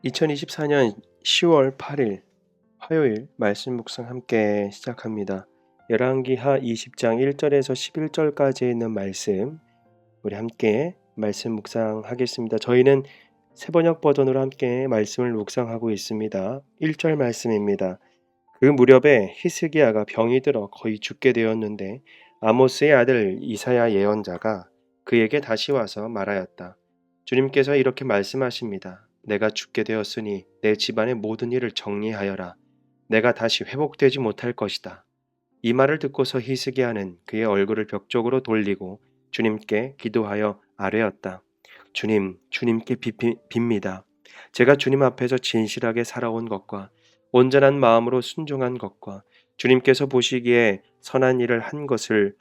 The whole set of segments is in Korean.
2024년 10월 8일 화요일 말씀 묵상 함께 시작합니다. 열왕기하 20장 1절에서 11절까지 있는 말씀 우리 함께 말씀 묵상하겠습니다. 저희는 새번역 버전으로 함께 말씀을 묵상하고 있습니다. 1절 말씀입니다. 그 무렵에 히스기야가 병이 들어 거의 죽게 되었는데 아모스의 아들 이사야 예언자가 그에게 다시 와서 말하였다. 주님께서 이렇게 말씀하십니다. 내가 죽게 되었으니 내 집안의 모든 일을 정리하여라. 내가 다시 회복되지 못할 것이다. 이 말을 듣고서 히스기야는 그의 얼굴을 벽 쪽으로 돌리고 주님께 기도하여 아뢰었다. 주님, 주님께 빕니다. 제가 주님 앞에서 진실하게 살아온 것과 온전한 마음으로 순종한 것과 주님께서 보시기에 선한 일을 한 것을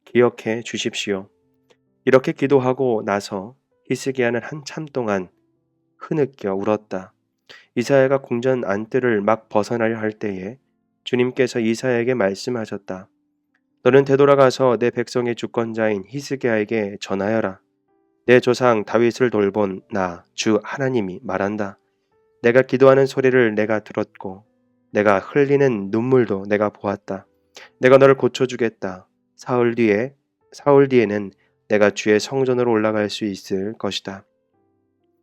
기억해 주십시오. 이렇게 기도하고 나서 히스기야는 한참 동안 흐느껴 울었다. 이사야가 궁전 안뜰을 막 벗어나려 할 때에 주님께서 이사야에게 말씀하셨다. 너는 되돌아가서 내 백성의 주권자인 히스기야에게 전하여라. 내 조상 다윗을 돌본 나 주 하나님이 말한다. 내가 기도하는 소리를 내가 들었고 내가 흘리는 눈물도 내가 보았다. 내가 너를 고쳐주겠다. 사흘 뒤에는 내가 주의 성전으로 올라갈 수 있을 것이다.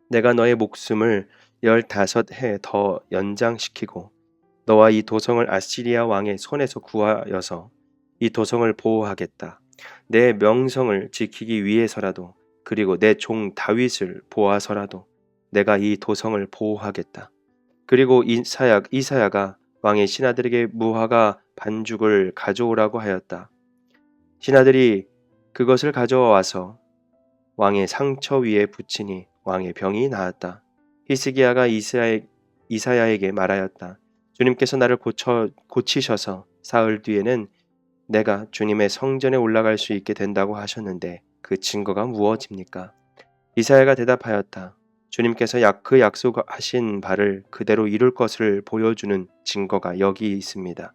내가 너의 목숨을 15해 더 연장시키고 너와 이 도성을 아시리아 왕의 손에서 구하여서 이 도성을 보호하겠다. 내 명성을 지키기 위해서라도 그리고 내 종 다윗을 보아서라도 내가 이 도성을 보호하겠다. 그리고 이사야가 왕의 신하들에게 무화과 반죽을 가져오라고 하였다. 신하들이 그것을 가져와서 왕의 상처 위에 붙이니 왕의 병이 나았다. 히스기야가 이사야에게 말하였다. 주님께서 나를 고치셔서 사흘 뒤에는 내가 주님의 성전에 올라갈 수 있게 된다고 하셨는데 그 증거가 무엇입니까? 이사야가 대답하였다. 주님께서 그 약속하신 바를 그대로 이룰 것을 보여주는 증거가 여기 있습니다.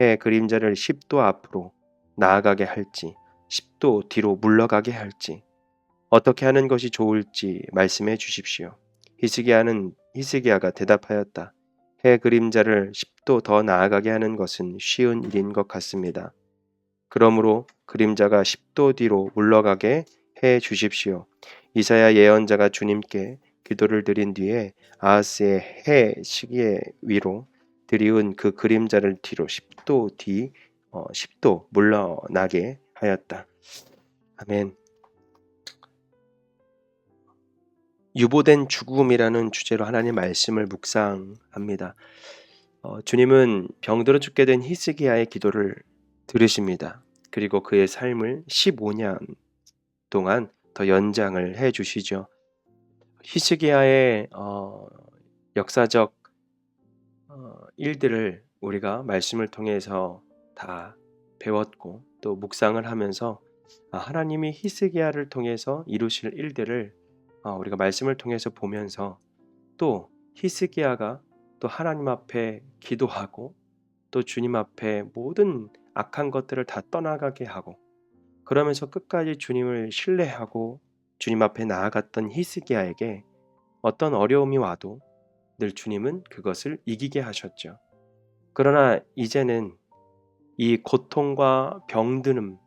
해 그림자를 10도 앞으로 나아가게 할지 10도 뒤로 물러가게 할지 어떻게 하는 것이 좋을지 말씀해 주십시오. 히스기야가 대답하였다. 해 그림자를 10도 더 나아가게 하는 것은 쉬운 일인 것 같습니다. 그러므로 그림자가 10도 뒤로 물러가게 해 주십시오. 이사야 예언자가 주님께 기도를 드린 뒤에 아하스의 해 시계 위로 들이운 그 그림자를 뒤로 10도 물러나게 하였다. 아멘. 유보된 죽음이라는 주제로 하나님 말씀을 묵상합니다. 주님은 병들어 죽게 된 히스기야의 기도를 들으십니다. 그리고 그의 삶을 15년 동안 더 연장을 해 주시죠. 히스기야의 역사적 일들을 우리가 말씀을 통해서 다 배웠고 또 묵상을 하면서 하나님이 히스기야를 통해서 이루실 일들을 우리가 말씀을 통해서 보면서 또 히스기야가 또 하나님 앞에 기도하고 또 주님 앞에 모든 악한 것들을 다 떠나가게 하고 그러면서 끝까지 주님을 신뢰하고 주님 앞에 나아갔던 히스기야에게 어떤 어려움이 와도 늘 주님은 그것을 이기게 하셨죠. 그러나 이제는 이 고통과 병드는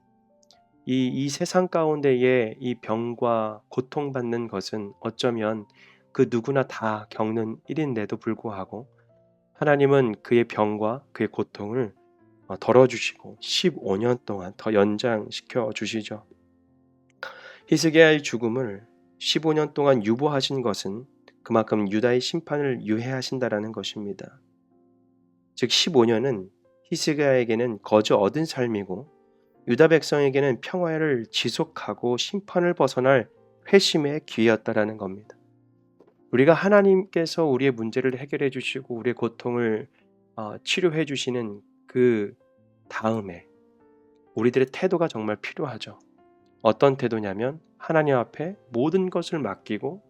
이 세상 가운데에 이 병과 고통받는 것은 어쩌면 그 누구나 다 겪는 일인데도 불구하고 하나님은 그의 병과 그의 고통을 덜어주시고 15년 동안 더 연장시켜 주시죠. 히스기야의 죽음을 15년 동안 유보하신 것은 그만큼 유다의 심판을 유예하신다라는 것입니다. 즉 15년은 히스기야에게는 거저 얻은 삶이고 유다 백성에게는 평화를 지속하고 심판을 벗어날 회심의 기회였다라는 겁니다. 우리가 하나님께서 우리의 문제를 해결해 주시고 우리의 고통을 치료해 주시는 그 다음에 우리들의 태도가 정말 필요하죠. 어떤 태도냐면 하나님 앞에 모든 것을 맡기고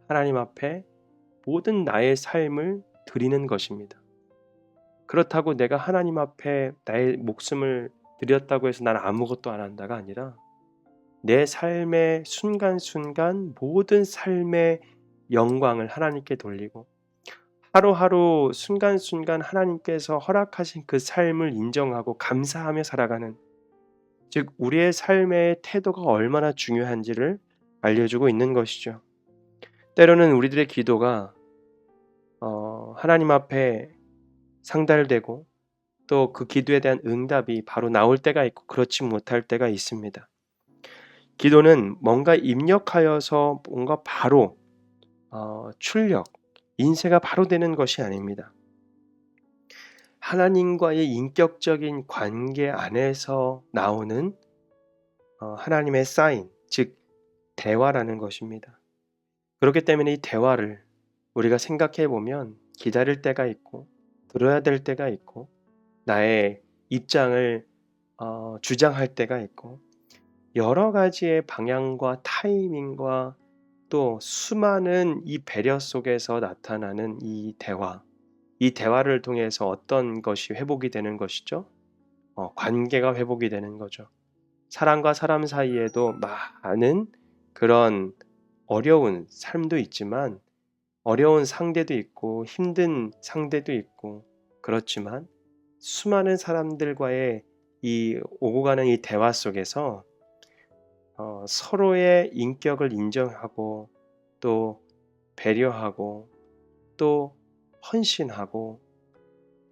하나님 앞에 모든 나의 삶을 드리는 것입니다. 그렇다고 내가 하나님 앞에 나의 목숨을 드렸다고 해서 나는 아무것도 안 한다가 아니라 내 삶의 순간순간 모든 삶의 영광을 하나님께 돌리고 하루하루 순간순간 하나님께서 허락하신 그 삶을 인정하고 감사하며 살아가는, 즉 우리의 삶의 태도가 얼마나 중요한지를 알려주고 있는 것이죠. 때로는 우리들의 기도가 하나님 앞에 상달되고 또 그 기도에 대한 응답이 바로 나올 때가 있고 그렇지 못할 때가 있습니다. 기도는 뭔가 입력하여서 뭔가 바로 출력, 인쇄가 바로 되는 것이 아닙니다. 하나님과의 인격적인 관계 안에서 나오는 하나님의 사인, 즉 대화라는 것입니다. 그렇기 때문에 이 대화를 우리가 생각해 보면 기다릴 때가 있고 들어야 될 때가 있고 나의 입장을 주장할 때가 있고 여러 가지의 방향과 타이밍과 또 수많은 이 배려 속에서 나타나는 이 대화, 이 대화를 통해서 어떤 것이 회복이 되는 것이죠? 관계가 회복이 되는 거죠. 사람과 사람 사이에도 많은 그런 어려운 삶도 있지만 어려운 상대도 있고 힘든 상대도 있고 그렇지만 수많은 사람들과의 이 오고 가는 이 대화 속에서 서로의 인격을 인정하고 또 배려하고 또 헌신하고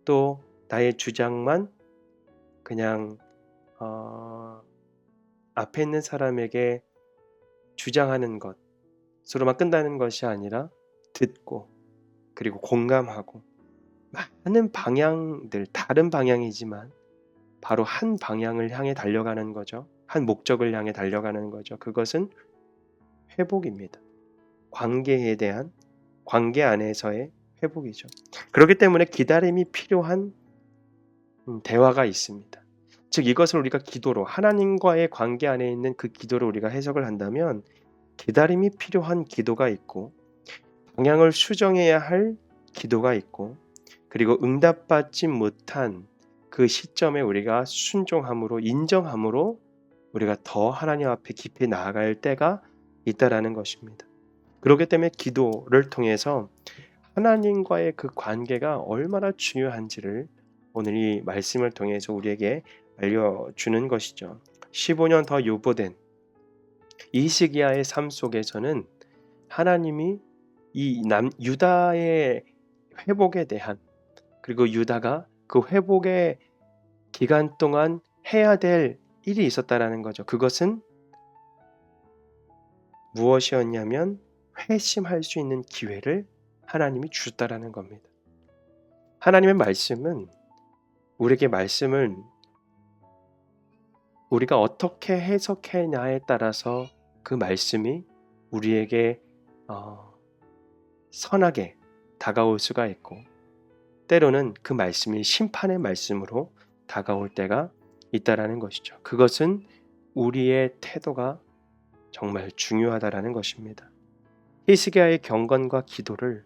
또 나의 주장만 그냥 앞에 있는 사람에게 주장하는 것으로만 끝나는 것이 아니라 듣고 그리고 공감하고 많은 방향들, 다른 방향이지만 바로 한 방향을 향해 달려가는 거죠. 한 목적을 향해 달려가는 거죠. 그것은 회복입니다. 관계에 대한, 관계 안에서의 회복이죠. 그렇기 때문에 기다림이 필요한 대화가 있습니다. 즉 이것을 우리가 기도로, 하나님과의 관계 안에 있는 그 기도로 우리가 해석을 한다면 기다림이 필요한 기도가 있고 방향을 수정해야 할 기도가 있고 그리고 응답받지 못한 그 시점에 우리가 순종함으로 인정함으로 우리가 더 하나님 앞에 깊이 나아갈 때가 있다라는 것입니다. 그렇기 때문에 기도를 통해서 하나님과의 그 관계가 얼마나 중요한지를 오늘 이 말씀을 통해서 우리에게 알려주는 것이죠. 15년 더 유보된 이시기야의 삶 속에서는 하나님이 이 유다의 회복에 대한 그리고 유다가 그 회복의 기간 동안 해야 될 일이 있었다라는 거죠. 그것은 무엇이었냐면 회심할 수 있는 기회를 하나님이 주셨다라는 겁니다. 하나님의 말씀은 우리에게 말씀을 우리가 어떻게 해석했냐에 따라서 그 말씀이 우리에게 선하게 다가올 수가 있고 때로는 그 말씀이 심판의 말씀으로 다가올 때가 있다라는 것이죠. 그것은 우리의 태도가 정말 중요하다라는 것입니다. 히스기야의 경건과 기도를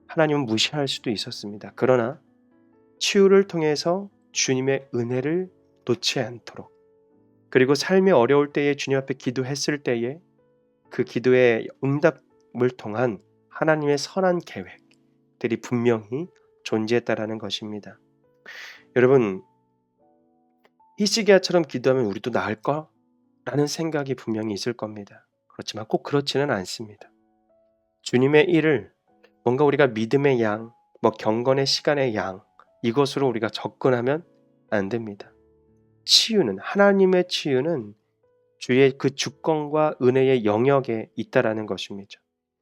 하나님은 무시할 수도 있었습니다. 그러나 치유를 통해서 주님의 은혜를 놓지 않도록 그리고 삶이 어려울 때에 주님 앞에 기도했을 때에 그 기도의 응답을 통한 하나님의 선한 계획들이 분명히 존재했다라는 것입니다. 여러분 히스기야처럼 기도하면 우리도 나을까? 라는 생각이 분명히 있을 겁니다. 그렇지만 꼭 그렇지는 않습니다. 주님의 일을 뭔가 우리가 믿음의 양, 경건의 시간의 양 이것으로 우리가 접근하면 안 됩니다. 치유는 하나님의 치유는 주의 그 주권과 은혜의 영역에 있다라는 것입니다.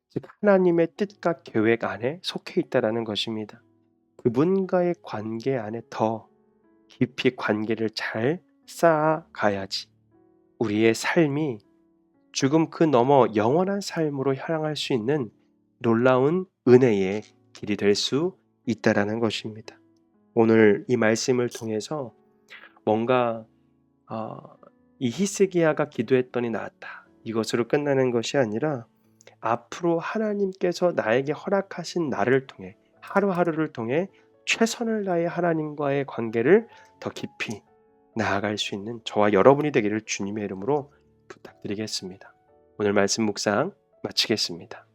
즉 하나님의 뜻과 계획 안에 속해 있다라는 것입니다. 그분과의 관계 안에 더 깊이 관계를 잘 쌓아가야지 우리의 삶이 죽음 그 너머 영원한 삶으로 향할 수 있는 놀라운 은혜의 길이 될 수 있다라는 것입니다. 오늘 이 말씀을 통해서 뭔가 이 히스기야가 기도했더니 나았다 이것으로 끝나는 것이 아니라 앞으로 하나님께서 나에게 허락하신 날을 통해 하루하루를 통해 최선을 다해 하나님과의 관계를 더 깊이 나아갈 수 있는 저와 여러분이 되기를 주님의 이름으로 부탁드리겠습니다. 오늘 말씀 묵상 마치겠습니다.